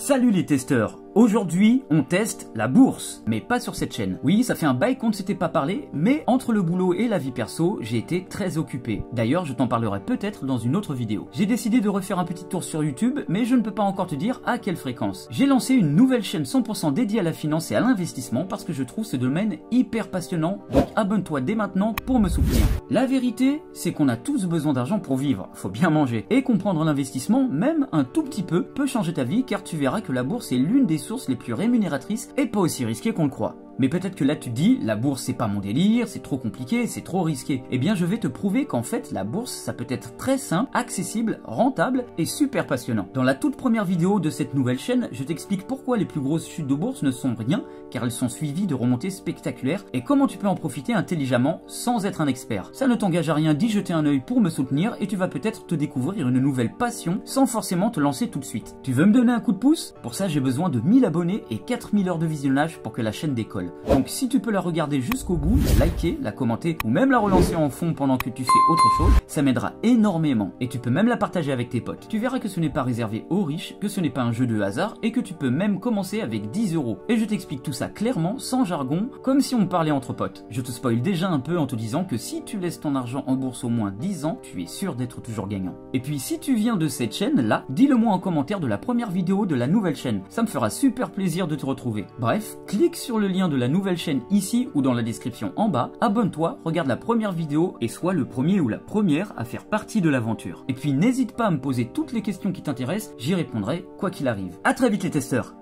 Salut les testeurs! Aujourd'hui, on teste la bourse, mais pas sur cette chaîne. Oui, ça fait un bail qu'on ne s'était pas parlé, mais entre le boulot et la vie perso, j'ai été très occupé. D'ailleurs, je t'en parlerai peut-être dans une autre vidéo. J'ai décidé de refaire un petit tour sur YouTube, mais je ne peux pas encore te dire à quelle fréquence. J'ai lancé une nouvelle chaîne 100% dédiée à la finance et à l'investissement parce que je trouve ce domaine hyper passionnant, donc abonne-toi dès maintenant pour me soutenir. La vérité, c'est qu'on a tous besoin d'argent pour vivre, faut bien manger. Et comprendre l'investissement, même un tout petit peu, peut changer ta vie car tu verras que la bourse est l'une des sources les plus rémunératrices et pas aussi risquées qu'on le croit. Mais peut-être que là tu te dis, la bourse c'est pas mon délire, c'est trop compliqué, c'est trop risqué. Eh bien je vais te prouver qu'en fait la bourse ça peut être très simple, accessible, rentable et super passionnant. Dans la toute première vidéo de cette nouvelle chaîne, je t'explique pourquoi les plus grosses chutes de bourse ne sont rien, car elles sont suivies de remontées spectaculaires et comment tu peux en profiter intelligemment sans être un expert. Ça ne t'engage à rien d'y jeter un œil pour me soutenir et tu vas peut-être te découvrir une nouvelle passion sans forcément te lancer tout de suite. Tu veux me donner un coup de pouce? Pour ça j'ai besoin de 1000 abonnés et 4000 heures de visionnage pour que la chaîne décolle. Donc si tu peux la regarder jusqu'au bout, la liker, la commenter ou même la relancer en fond pendant que tu fais autre chose, ça m'aidera énormément. Et tu peux même la partager avec tes potes. Tu verras que ce n'est pas réservé aux riches, que ce n'est pas un jeu de hasard et que tu peux même commencer avec 10 €. Et je t'explique tout ça clairement, sans jargon, comme si on parlait entre potes. Je te spoil déjà un peu en te disant que si tu laisses ton argent en bourse au moins 10 ans, tu es sûr d'être toujours gagnant. Et puis si tu viens de cette chaîne là, dis-le moi en commentaire de la première vidéo de la nouvelle chaîne. Ça me fera super plaisir de te retrouver. Bref, clique sur le lien de la nouvelle chaîne ici ou dans la description en bas, abonne-toi, regarde la première vidéo et sois le premier ou la première à faire partie de l'aventure. Et puis n'hésite pas à me poser toutes les questions qui t'intéressent, j'y répondrai quoi qu'il arrive. À très vite les testeurs!